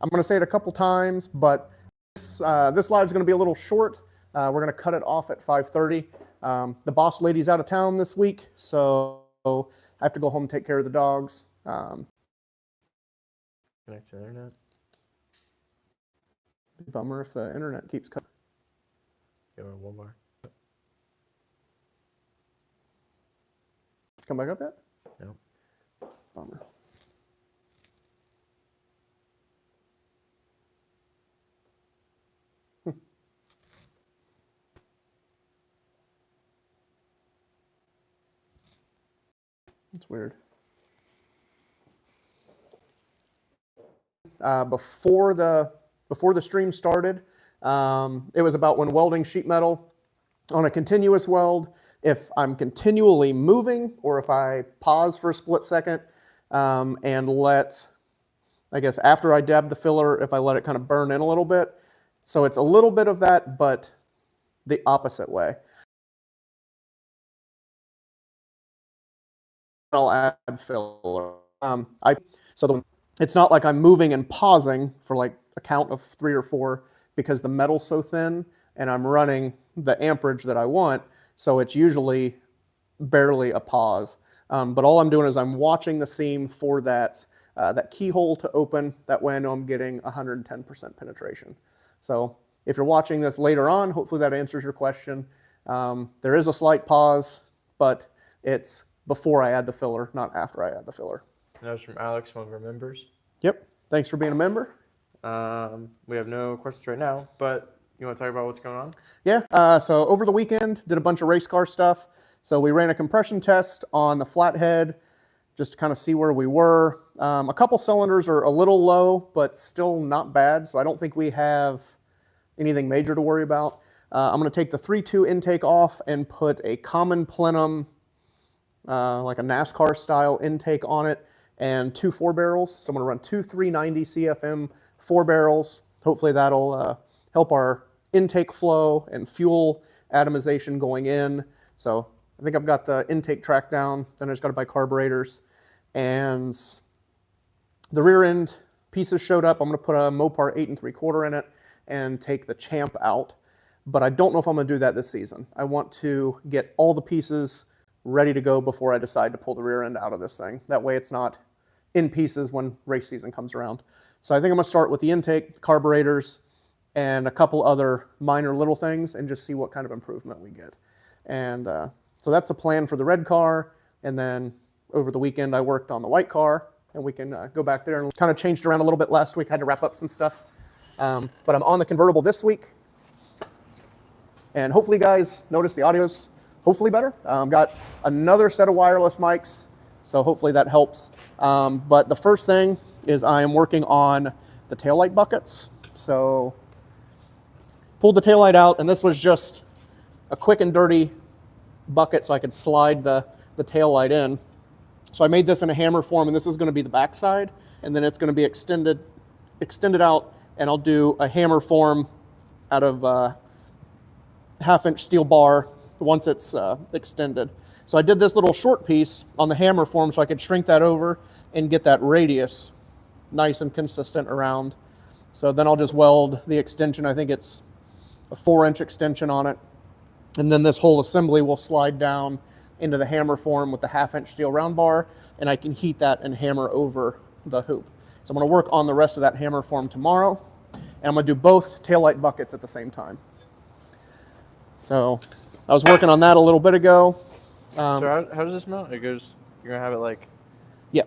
I'm going to say it a couple times, but this live is going to be a little short. We're going to cut it off at 5:30. The boss lady's out of town this week, so I have to go home and take care of the dogs. Connect to the internet. Bummer if the internet keeps cutting. Give it one more. Come back up yet? No. Bummer. It's weird. Before the stream started, it was about when welding sheet metal on a continuous weld. If I'm continually moving, or if I pause for a split second and let, I guess after I dab the filler, if I let it kind of burn in a little bit. So it's a little bit of that, but the opposite way. I'll add filler. It's not like I'm moving and pausing for like a count of 3 or 4 because the metal's so thin and I'm running the amperage that I want. So it's usually barely a pause. But all I'm doing is I'm watching the seam for that keyhole to open. That way I know I'm getting 110% penetration. So if you're watching this later on, hopefully that answers your question. There is a slight pause, but it's before I add the filler, not after I add the filler. That was from Alex, one of our members. Yep. Thanks for being a member. We have no questions right now, but you want to talk about what's going on? Yeah. So over the weekend, did a bunch of race car stuff. So we ran a compression test on the flathead just to kind of see where we were. A couple cylinders are a little low, but still not bad. So I don't think we have anything major to worry about. I'm going to take the 3.2 intake off and put a common plenum, like a NASCAR style intake on it, and 2 4-barrels. So I'm going to run 2 390 CFM 4-barrels. Hopefully that'll help our intake flow and fuel atomization going in. So I think I've got the intake track down. Then I just got to buy carburetors. And the rear end pieces showed up. I'm going to put a Mopar 8 3/4 in it and take the champ out. But I don't know if I'm going to do that this season. I want to get all the pieces ready to go before I decide to pull the rear end out of this thing. That way it's not in pieces when race season comes around. So I think I'm going to start with the intake, the carburetors, and a couple other minor little things and just see what kind of improvement we get. And so that's the plan for the red car. And then over the weekend I worked on the white car, and we can go back there and kind of changed around a little bit last week. I had to wrap up some stuff. But I'm on the convertible this week. And hopefully you guys notice the audio's hopefully better. Got another set of wireless mics, so hopefully that helps. But the first thing is I am working on the taillight buckets. So pulled the taillight out, and this was just a quick and dirty bucket so I could slide the taillight in. So I made this in a hammer form, and this is going to be the back side, and then it's going to be extended out, and I'll do a hammer form out of 1/2-inch steel bar once it's extended. So I did this little short piece on the hammer form so I could shrink that over and get that radius nice and consistent around. So then I'll just weld the extension. I think it's a 4-inch extension on it. And then this whole assembly will slide down into the hammer form with the 1/2-inch steel round bar, and I can heat that and hammer over the hoop. So I'm going to work on the rest of that hammer form tomorrow, and I'm going to do both taillight buckets at the same time. So I was working on that a little bit ago. So how does this mount? It goes, you're going to have it like... Yeah.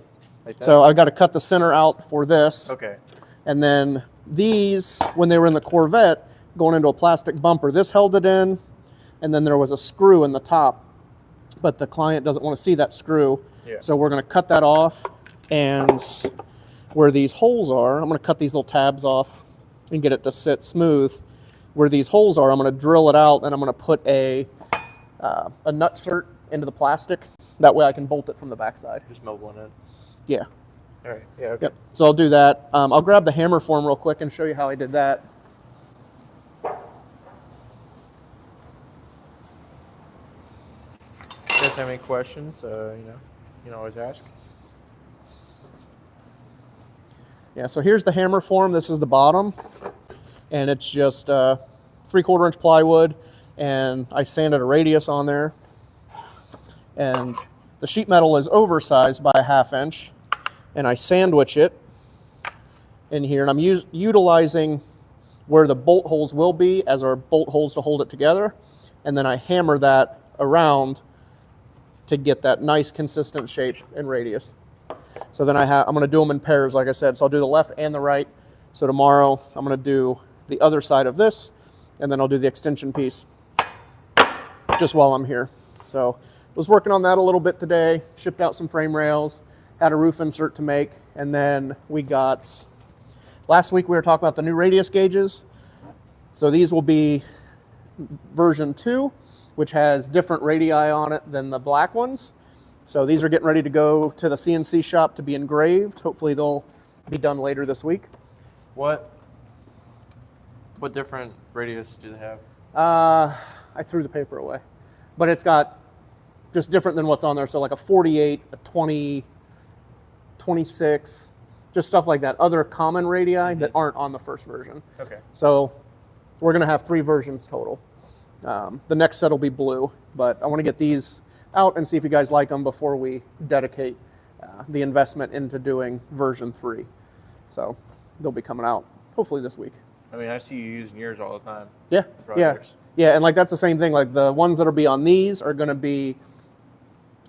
Like that? So I've got to cut the center out for this. Okay. And then these, when they were in the Corvette, going into a plastic bumper, this held it in, and then there was a screw in the top, but the client doesn't want to see that screw. Yeah. So we're going to cut that off, and where these holes are, I'm going to cut these little tabs off and get it to sit smooth. Where these holes are, I'm going to drill it out, and I'm going to put a nutsert into the plastic. That way I can bolt it from the backside. Just melt one in. Yeah. All right. Yeah. Okay. Yep. So I'll do that. I'll grab the hammer form real quick and show you how I did that. If you guys have any questions, you can always ask. Yeah, so here's the hammer form. This is the bottom, and it's just 3/4 inch plywood, and I sanded a radius on there. And the sheet metal is oversized by a 1/2 inch, and I sandwich it in here, and I'm utilizing where the bolt holes will be as our bolt holes to hold it together, and then I hammer that around to get that nice consistent shape and radius. So then I'm going to do them in pairs, like I said. So I'll do the left and the right. So tomorrow I'm going to do the other side of this, and then I'll do the extension piece just while I'm here. So was working on that a little bit today, shipped out some frame rails, had a roof insert to make, and then we got, last week we were talking about the new radius gauges. So these will be version 2, which has different radii on it than the black ones. So these are getting ready to go to the CNC shop to be engraved. Hopefully they'll be done later this week. What different radius do they have? I threw the paper away, but it's got just different than what's on there. So like a 48, a 20, 26, just stuff like that. Other common radii that aren't on the first version. Okay. So we're gonna have 3 versions total. The next set will be blue, but I want to get these out and see if you guys like them before we dedicate the investment into doing version 3. So they'll be coming out hopefully this week. I mean, I see you using yours all the time. Yeah, yeah, yeah, and like that's the same thing. Like the ones that'll be on these are going to be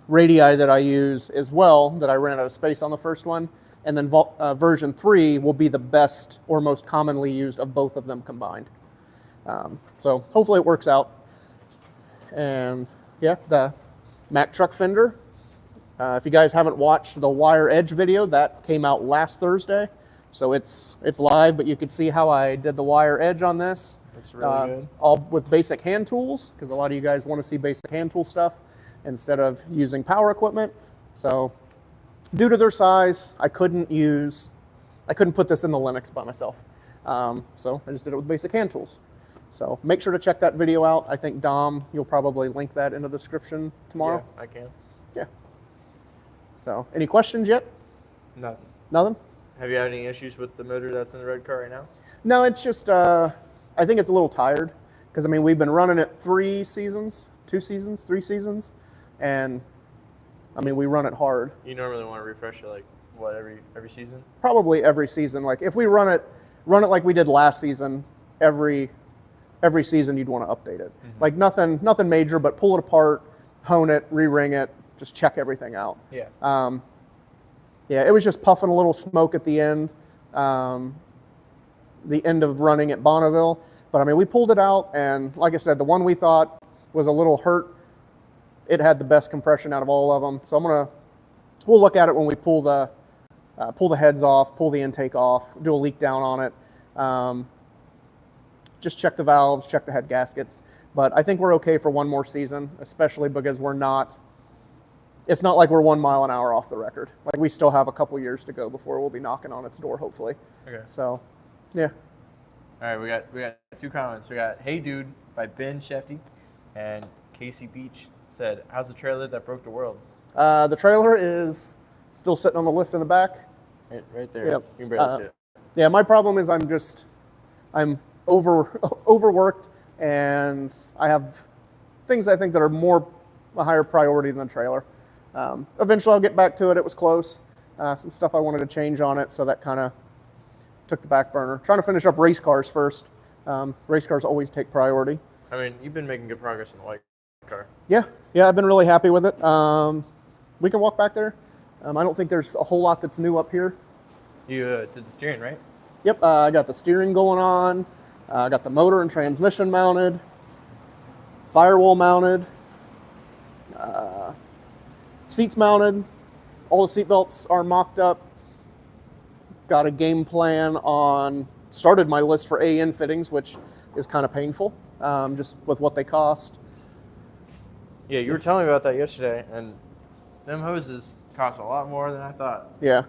radii that I use as well, that I ran out of space on the first one, and then version 3 will be the best or most commonly used of both of them combined. So hopefully it works out. And yeah, the Mack truck fender. If you guys haven't watched the wire edge video, that came out last Thursday. So it's live, but you could see how I did the wire edge on this. Looks really good. All with basic hand tools, because a lot of you guys want to see basic hand tool stuff instead of using power equipment. So due to their size, I couldn't put this in the Linux by myself. So I just did it with basic hand tools. So make sure to check that video out. I think Dom, you'll probably link that in the description tomorrow. Yeah, I can. Yeah. So any questions yet? Nothing. Nothing? Have you had any issues with the motor that's in the red car right now? No, it's just, I think it's a little tired. Because, I mean, we've been running it 3 seasons, and, I mean, we run it hard. You normally want to refresh it, like, what, every season? Probably every season. Like, if we run it like we did last season, every season you'd want to update it. Like, nothing major, but pull it apart, hone it, re-ring it, just check everything out. Yeah. Yeah, it was just puffing a little smoke at the end of running at Bonneville. But I mean, we pulled it out, and like I said, the one we thought was a little hurt, it had the best compression out of all of them. So we'll look at it when we pull the heads off, pull the intake off, do a leak down on it. Just check the valves, check the head gaskets. But I think we're okay for one more season, especially because it's not like we're 1 mile an hour off the record. Like, we still have a couple years to go before we'll be knocking on its door, hopefully. Okay. So, yeah. All right, we got 2 comments. We got "Hey Dude" by Ben Shefty, and Casey Beach said, "How's the trailer that broke the world?" The trailer is still sitting on the lift in the back. Right there. Yep. You can barely see it. Yeah, my problem is I'm overworked, and I have things I think that are a higher priority than the trailer. Eventually I'll get back to it. It was close. Some stuff I wanted to change on it, so that kind of took the back burner. Trying to finish up race cars first. Race cars always take priority. I mean, you've been making good progress in the white car. Yeah, I've been really happy with it. We can walk back there. I don't think there's a whole lot that's new up here. You did the steering, right? Yep, I got the steering going on. I got the motor and transmission mounted. Firewall mounted. Seats mounted. All the seat belts are mocked up. Got a game plan started my list for AN fittings, which is kind of painful, just with what they cost. Yeah, you were telling me about that yesterday, and them hoses cost a lot more than I thought. Yeah,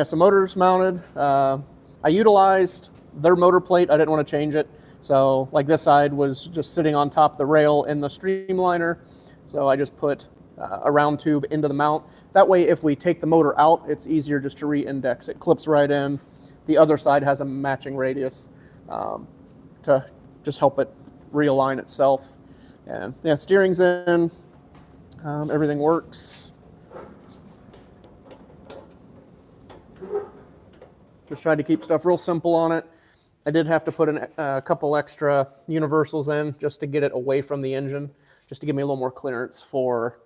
so motors mounted. I utilized their motor plate. I didn't want to change it. So like this side was just sitting on top of the rail in the streamliner. So I just put a round tube into the mount. That way, if we take the motor out, it's easier just to re-index. It clips right in. The other side has a matching radius to just help it realign itself. And yeah, steering's in. Everything works. Just tried to keep stuff real simple on it. I did have to put a couple extra universals in just to get it away from the engine, just to give me a little more clearance for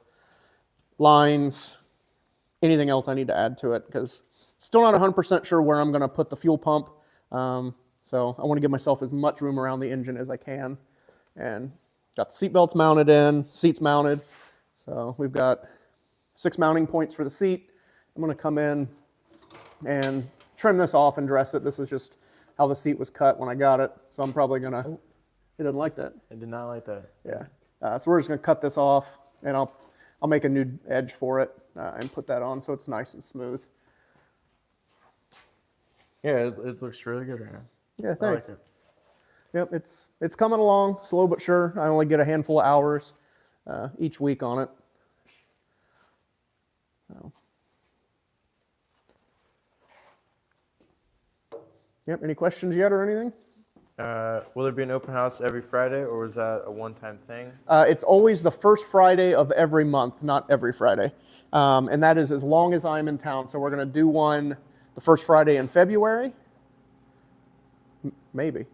lines, anything else I need to add to it, because still not 100% sure where I'm going to put the fuel pump. So I want to give myself as much room around the engine as I can. And got the seat belts mounted in, seats mounted. So we've got 6 mounting points for the seat. I'm going to come in and trim this off and dress it. This is just how the seat was cut when I got it. So I'm probably going to, it didn't like that. I did not like that. Yeah. So we're just going to cut this off, and I'll make a new edge for it and put that on so it's nice and smooth. Yeah, it looks really good right now. Yeah, thanks. I like it. Yep, it's coming along, slow but sure. I only get a handful of hours each week on it. So. Yep, any questions yet or anything? Will there be an open house every Friday, or is that a one-time thing? It's always the first Friday of every month, not every Friday. And that is as long as I'm in town. So we're going to do one the first Friday in February. Maybe.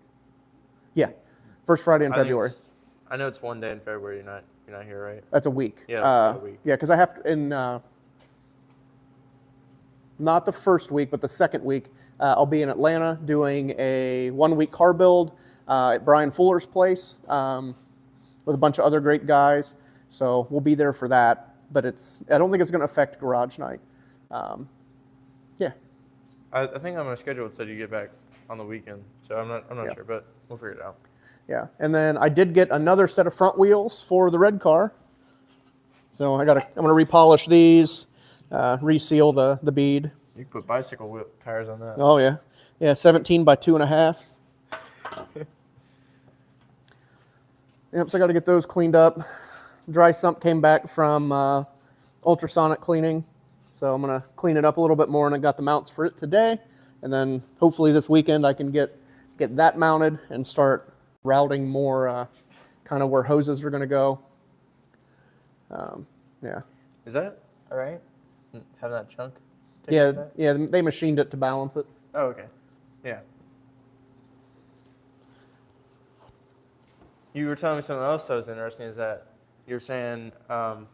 Yeah, first Friday in February. I know it's one day in February. You're not here, right? That's a week. Yeah, a week. Yeah, because I have to, not the first week, but the second week, I'll be in Atlanta doing a 1-week car build at Brian Fuller's place with a bunch of other great guys. So we'll be there for that. But I don't think it's going to affect garage night. Yeah. I think on my schedule it said you get back on the weekend, so I'm not sure, but we'll figure it out. Yeah, and then I did get another set of front wheels for the red car. So I'm going to repolish these, reseal the bead. You can put bicycle wheel tires on that. Oh yeah, yeah, 17 by 2.5. Yep, so I got to get those cleaned up. Dry sump came back from ultrasonic cleaning, so I'm going to clean it up a little bit more, and I got the mounts for it today. And then hopefully this weekend I can get that mounted and start routing more kind of where hoses are going to go. Yeah. Is that all right? Having that chunk? Yeah, yeah, they machined it to balance it. Oh, okay. Yeah. You were telling me something else that was interesting, is that you were saying how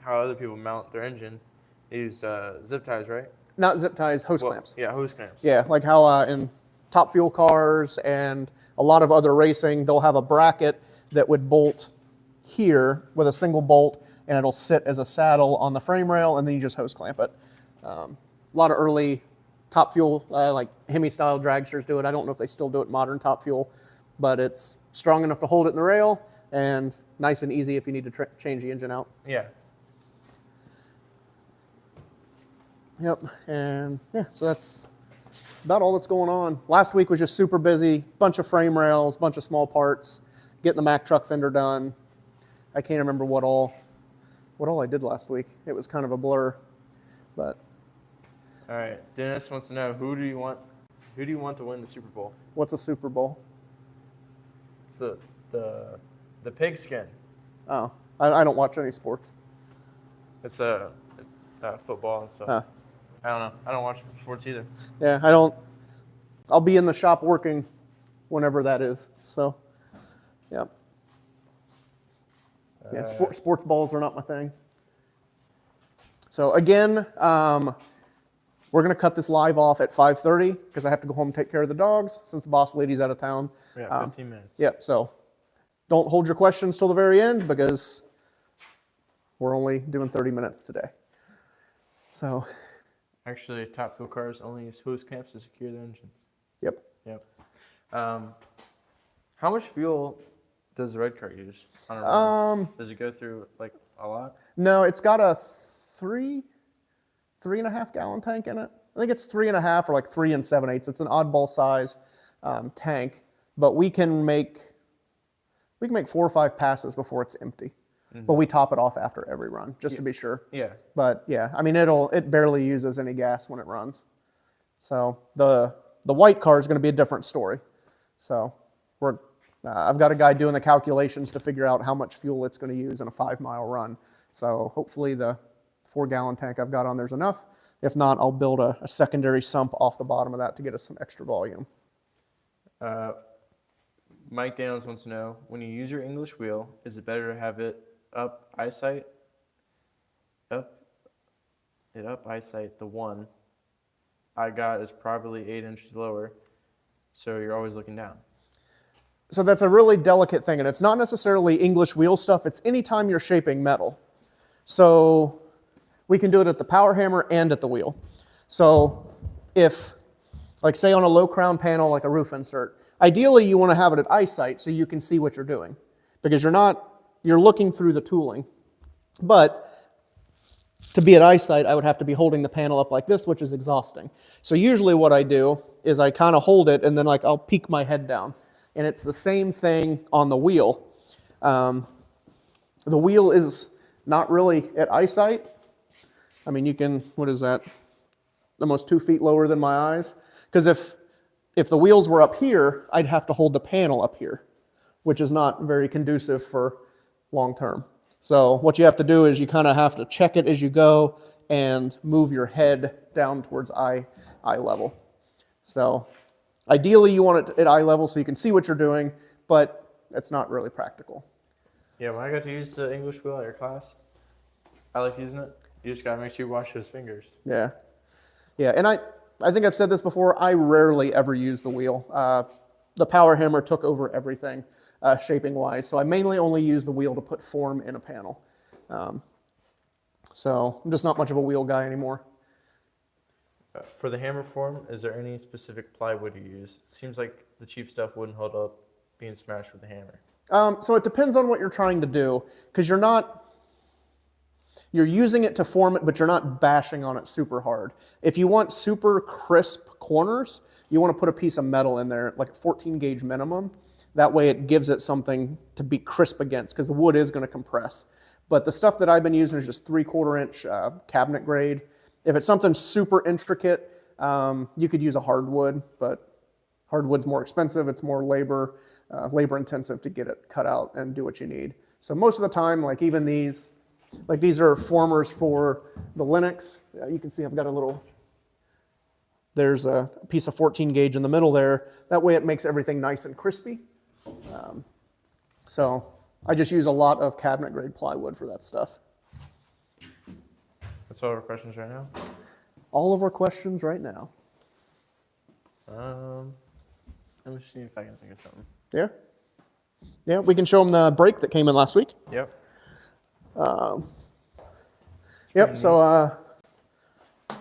other people mount their engine. They use zip ties, right? Not zip ties, hose clamps. Yeah, hose clamps. Yeah, like how in Top Fuel cars and a lot of other racing, they'll have a bracket that would bolt here with a single bolt, and it'll sit as a saddle on the frame rail, and then you just hose clamp it. A lot of early Top Fuel, like Hemi-style dragsters do it. I don't know if they still do it modern Top Fuel, but it's strong enough to hold it in the rail and nice and easy if you need to change the engine out. Yeah. Yep, and yeah, so that's about all that's going on. Last week was just super busy, bunch of frame rails, bunch of small parts, getting the Mack truck fender done. I can't remember what all I did last week. It was kind of a blur, but. All right, Dennis wants to know, who do you want to win the Super Bowl? What's a Super Bowl? It's the pigskin. Oh, I don't watch any sports. It's football and stuff. I don't know. I don't watch sports either. Yeah, I don't. I'll be in the shop working whenever that is. So, yeah. Yeah, sports balls are not my thing. So again, we're going to cut this live off at 5:30 because I have to go home and take care of the dogs since the boss lady's out of town. Yeah, 15 minutes. Yep, so don't hold your questions till the very end because we're only doing 30 minutes today. So. Actually, Top Fuel cars only use hose clamps to secure their engines. Yep. Yep. How much fuel does the red car use on a run? Does it go through like a lot? No, it's got a 3.5 gallon tank in it. I think it's 3.5 or like 3 7/8. It's an oddball size tank, but we can make 4 or 5 passes before it's empty. but we top it off after every run just to be sure. Yeah. But yeah, I mean, it barely uses any gas when it runs. So the white car is going to be a different story. So I've got a guy doing the calculations to figure out how much fuel it's going to use in a 5-mile run. So hopefully the 4-gallon tank I've got on there's enough. If not, I'll build a secondary sump off the bottom of that to get us some extra volume. Mike Daniels wants to know, when you use your English wheel, is it better to have it up eyesight? Up eyesight, the one I got is probably 8 inches lower, so you're always looking down. So that's a really delicate thing, and it's not necessarily English wheel stuff. It's anytime you're shaping metal. So we can do it at the power hammer and at the wheel. So if, like say on a low crown panel, like a roof insert, ideally you want to have it at eyesight so you can see what you're doing, because you're looking through the tooling. But to be at eyesight, I would have to be holding the panel up like this, which is exhausting. So usually what I do is I kind of hold it and then I'll peek my head down. And it's the same thing on the wheel. The wheel is not really at eyesight. I mean, you can, what is that? Almost 2 feet lower than my eyes. Because if the wheels were up here, I'd have to hold the panel up here, which is not very conducive for long term. So what you have to do is you kind of have to check it as you go and move your head down towards eye level. So ideally you want it at eye level so you can see what you're doing, but it's not really practical. Yeah, when I got to use the English wheel at your class, I like using it. You just gotta make sure you wash those fingers. Yeah. Yeah, and I think I've said this before, I rarely ever use the wheel. The power hammer took over everything. Shaping wise, so I mainly only use the wheel to put form in a panel. So I'm just not much of a wheel guy anymore. For the hammer form, is there any specific plywood you use? Seems like the cheap stuff wouldn't hold up being smashed with a hammer. So it depends on what you're trying to do, because you're using it to form it, but you're not bashing on it super hard. If you want super crisp corners, you want to put a piece of metal in there, like a 14 gauge minimum. That way it gives it something to be crisp against, because the wood is going to compress. But the stuff that I've been using is just 3/4 inch cabinet grade. If it's something super intricate, you could use a hardwood, but hardwood's more expensive. It's more labor intensive to get it cut out and do what you need. So most of the time, like even these are formers for the Linux. You can see I've got there's a piece of 14 gauge in the middle there. That way it makes everything nice and crispy. So I just use a lot of cabinet grade plywood for that stuff. That's all our questions right now? All of our questions right now. Let me see if I can think of something. Yeah? Yeah, we can show them the brake that came in last week. Yep. Yep, so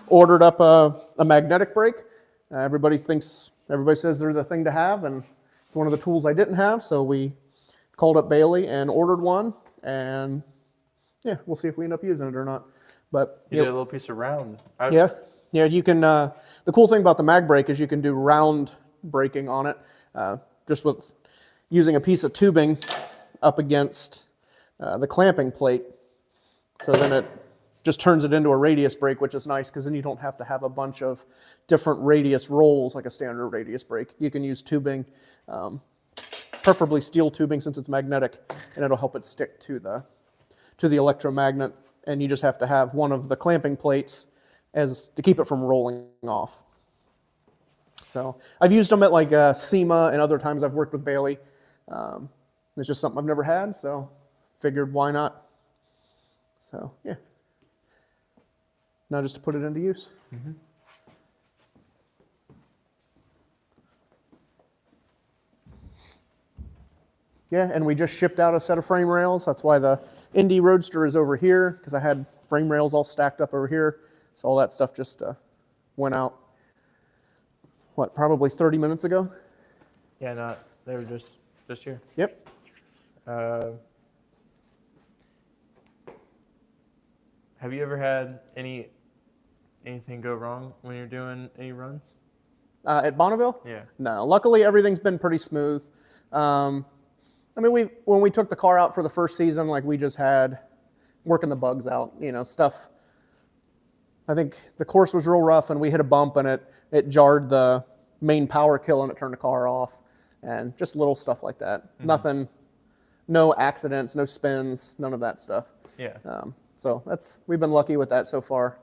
ordered up a magnetic brake. Everybody says they're the thing to have, and it's one of the tools I didn't have, so we called up Bailey and ordered one, and yeah, we'll see if we end up using it or not. But you did a little piece of round. Yeah, you can. The cool thing about the mag brake is you can do round braking on it, just with using a piece of tubing up against the clamping plate. So then it just turns it into a radius brake, which is nice because then you don't have to have a bunch of different radius rolls like a standard radius brake. You can use tubing, preferably steel tubing since it's magnetic, and it'll help it stick to the electromagnet. And you just have to have one of the clamping plates to keep it from rolling off. So I've used them at like SEMA and other times I've worked with Bailey. It's just something I've never had, so figured why not. So yeah. Now just to put it into use. Mm-hmm. Yeah, and we just shipped out a set of frame rails. That's why the Indy Roadster is over here, because I had frame rails all stacked up over here. So all that stuff just went out, probably 30 minutes ago? Yeah, they were just here. Yep. Have you ever had anything go wrong when you're doing any runs? At Bonneville? Yeah. No, luckily everything's been pretty smooth. I mean, when we took the car out for the first season, like we just had working the bugs out, stuff. I think the course was real rough and we hit a bump and it jarred the main power kill and it turned the car off, and just little stuff like that. Mm-hmm. Nothing, no accidents, no spins, none of that stuff. Yeah. So we've been lucky with that so far.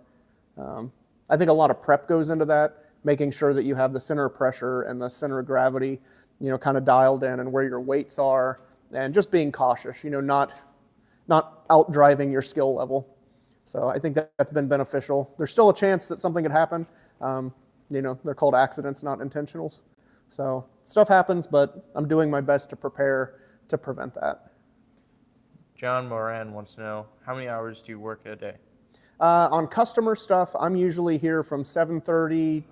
I think a lot of prep goes into that, making sure that you have the center of pressure and the center of gravity, kind of dialed in, and where your weights are, and just being cautious, not out driving your skill level. So I think that's been beneficial. There's still a chance that something could happen. They're called accidents, not intentionals. So stuff happens, but I'm doing my best to prepare to prevent that. John Moran wants to know, how many hours do you work a day? On customer stuff, I'm usually here from 7:30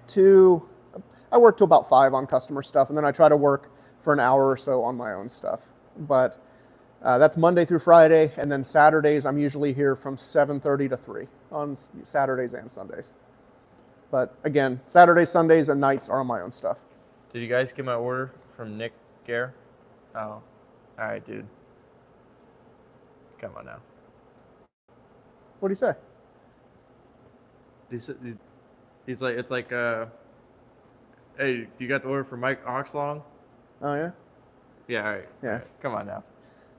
to, I work to about 5 on customer stuff, and then I try to work for an hour or so on my own stuff. But that's Monday through Friday, and then Saturdays I'm usually here from 7:30 to 3 on Saturdays and Sundays. But again, Saturdays, Sundays, and nights are on my own stuff. Did you guys get my order from Nick Gare? Oh, all right, dude. Come on now. What do you say? He's like, it's like, hey, you got the order for Mike Oxlong? Oh yeah. Yeah. All right. Yeah. All right. Come on now.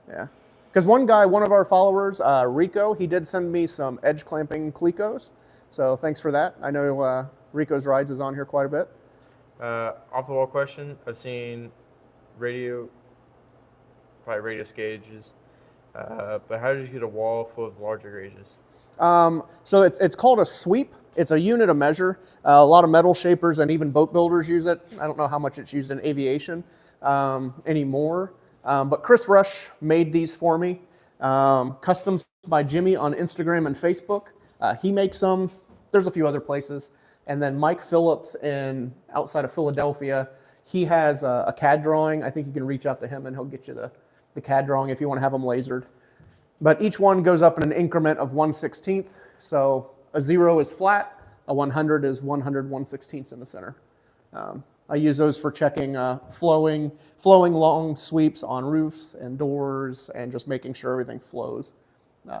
Yeah. Because one of our followers, Rico, he did send me some edge clamping Clecos. So thanks for that. I know Rico's Rides is on here quite a bit. Off the wall question. I've seen radius gauges, but how did you get a wall full of larger gauges? So it's called a sweep. It's a unit of measure. A lot of metal shapers and even boat builders use it. I don't know how much it's used in aviation anymore. But Chris Rush made these for me. Customs by Jimmy on Instagram and Facebook. He makes them. There's a few other places. And then Mike Phillips outside of Philadelphia, he has a CAD drawing. I think you can reach out to him and he'll get you the CAD drawing if you want to have them lasered. But each one goes up in an increment of 1/16. So a 0 is flat, a 100 is 100 1/16 in the center. I use those for checking flowing long sweeps on roofs and doors, and just making sure everything flows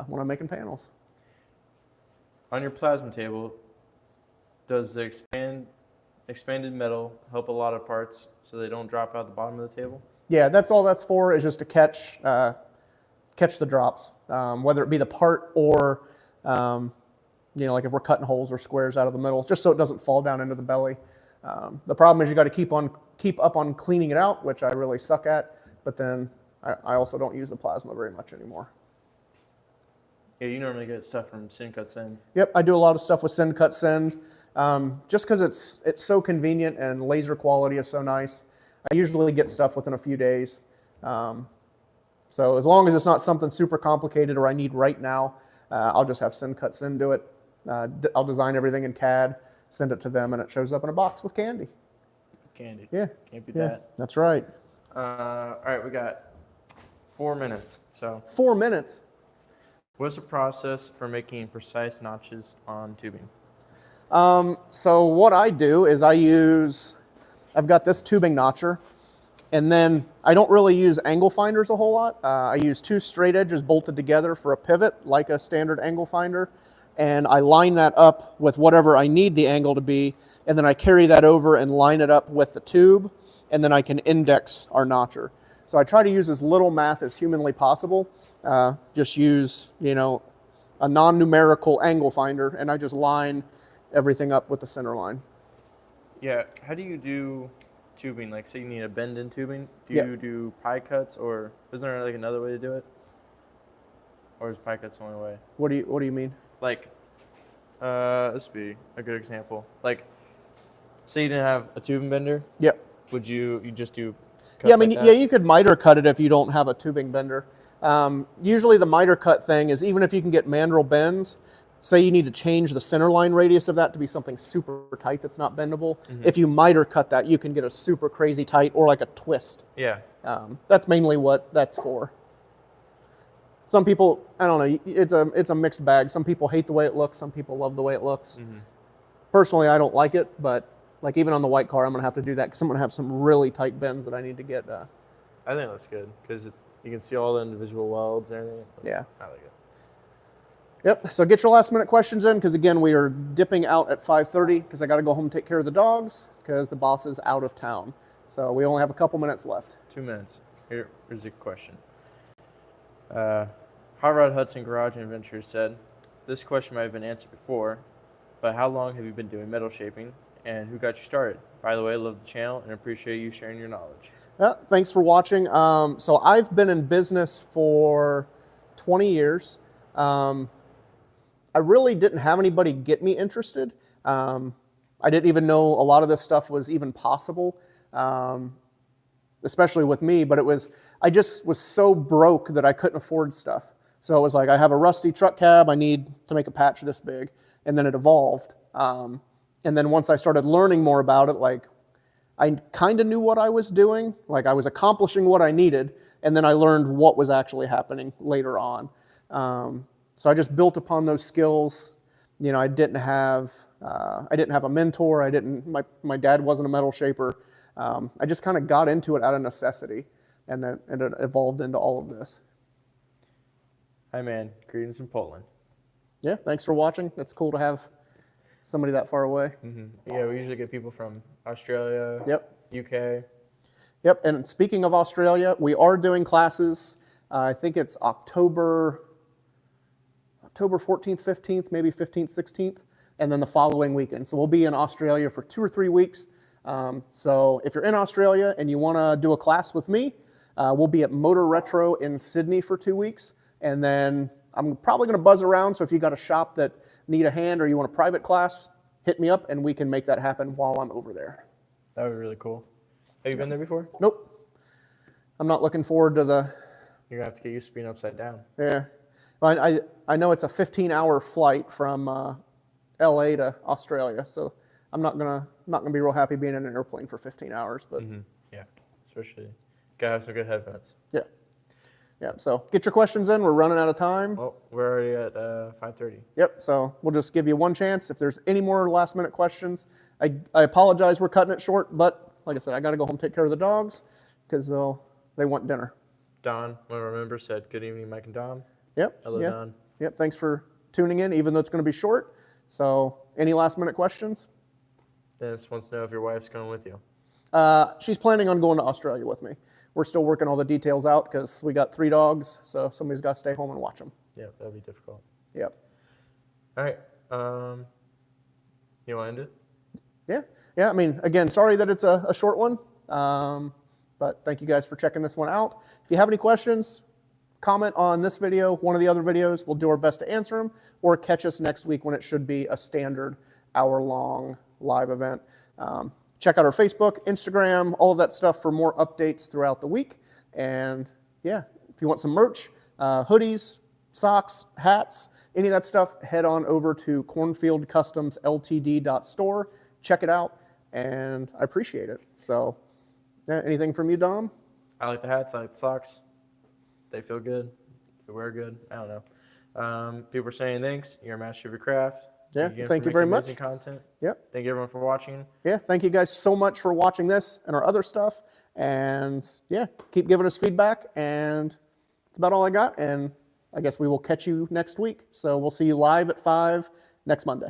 when I'm making panels. On your plasma table, does the expanded metal help a lot of parts so they don't drop out the bottom of the table? Yeah, that's all that's for, is just to catch the drops, whether it be the part or like if we're cutting holes or squares out of the middle, just so it doesn't fall down into the belly. The problem is you got to keep up on cleaning it out, which I really suck at. But then I also don't use the plasma very much anymore. Yeah, you normally get stuff from Send Cut Send. Yep, I do a lot of stuff with Send Cut Send, just because it's so convenient and laser quality is so nice. I usually get stuff within a few days. So as long as it's not something super complicated or I need right now, I'll just have Send Cut Send do it. I'll design everything in CAD, send it to them, and it shows up in a box with candy. Candy. Yeah. Can't beat yeah, that. That's right. All right, we got 4 minutes. So 4 minutes. What's the process for making precise notches on tubing? So what I do is I've got this tubing notcher, and then I don't really use angle finders a whole lot. I use 2 straight edges bolted together for a pivot, like a standard angle finder, and I line that up with whatever I need the angle to be, and then I carry that over and line it up with the tube, and then I can index our notcher. So I try to use as little math as humanly possible. Just use, a non-numerical angle finder, and I just line everything up with the center line. Yeah, how do you do tubing? Like, say you need a bend in tubing, do you do pie cuts, or is there like another way to do it? Or is pie cuts the only way? What do you mean? Like, this would be a good example. Like, say you didn't have a tubing bender. Yep. Would you just do cuts Yeah, I mean, like that? you could miter cut it if you don't have a tubing bender. Usually the miter cut thing is, even if you can get mandrel bends, say you need to change the center line radius of that to be something super tight that's not bendable. Mm-hmm. If you miter cut that, you can get a super crazy tight, or like a twist. Yeah. That's mainly what that's for. Some people, I don't know, it's a mixed bag. Some people hate the way it looks, some people love the way it looks. Mm-hmm. Personally, I don't like it, but like even on the white car, I'm gonna have to do that because I'm gonna have some really tight bends that I need to get I think it looks good because you can see all the individual welds and everything. Yeah. I like it. Yep. So get your last minute questions in because again we are dipping out at 5:30 because I got to go home and take care of the dogs because the boss is out of town. So we only have a couple minutes left. 2 minutes. Here's your question. Hot Rod Hudson Garage and Adventures said, this question might have been answered before, but how long have you been doing metal shaping and who got you started? By the way, I love the channel and appreciate you sharing your knowledge. Thanks for watching. So I've been in business for 20 years. I really didn't have anybody get me interested. I didn't even know a lot of this stuff was even possible, especially with me, but I just was so broke that I couldn't afford stuff. So it was like, I have a rusty truck cab, I need to make a patch this big, and then it evolved. And then once I started learning more about it, like I kind of knew what I was doing, like I was accomplishing what I needed, and then I learned what was actually happening later on. So I just built upon those skills. You know, I didn't have a mentor. My dad wasn't a metal shaper. I just kind of got into it out of necessity, and then it evolved into all of this. Hi, man. Greetings from Poland. Yeah, thanks for watching. It's cool to have somebody that far away. Yeah, we usually get people from Australia, Yep. UK. Yep, and speaking of Australia, we are doing classes. I think it's October 14th, 15th, maybe 15th, 16th, and then the following weekend. So we'll be in Australia for 2 or 3 weeks. So if you're in Australia and you want to do a class with me, we'll be at Motor Retro in Sydney for 2 weeks. And then I'm probably going to buzz around. So if you got a shop that need a hand or you want a private class, hit me up and we can make that happen while I'm over there. That would be really cool. Have you been there before? Nope. I'm not looking forward to the... You're going to have to get used to being upside down. Yeah. I know it's a 15-hour flight from LA to Australia, so I'm not gonna be real happy being in an airplane for 15 hours. But yeah, especially gotta have some good headphones. Yeah. So get your questions in. We're running out of time. Well, we're already at 5:30. Yep. So we'll just give you one chance. If there's any more last-minute questions, I apologize. We're cutting it short, but like I said, I got to go home and take care of the dogs because they want dinner. Don, one of our members, said, "Good evening, Mike and Dom." Yep. Hello, Don. Yep. Thanks for tuning in, even though it's going to be short. So, any last-minute questions? Dennis wants to know if your wife's going with you. She's planning on going to Australia with me. We're still working all the details out because we got 3 dogs, so somebody's got to stay home and watch them. Yeah, that'll be difficult. Yep. All right. You want to end it? Yeah. I mean, again, sorry that it's a short one, but thank you guys for checking this one out. If you have any questions, comment on this video, one of the other videos. We'll do our best to answer them, or catch us next week when it should be a standard hour-long live event. Check out our Facebook, Instagram, all of that stuff for more updates throughout the week. And yeah, if you want some merch, hoodies, socks, hats, any of that stuff, head on over to Cornfieldcustomsltd.store. Check it out, and I appreciate it. So, yeah, anything from you, Dom? I like the hats. I like the socks. They feel good. They wear good. I don't know. People are saying thanks. You're a master of your craft. Yeah, thank you very much. Amazing content. Yep. Thank you everyone for watching. Yeah, thank you guys so much for watching this and our other stuff. And yeah, keep giving us feedback. And that's about all I got. And I guess we will catch you next week. So we'll see you live at 5 next Monday.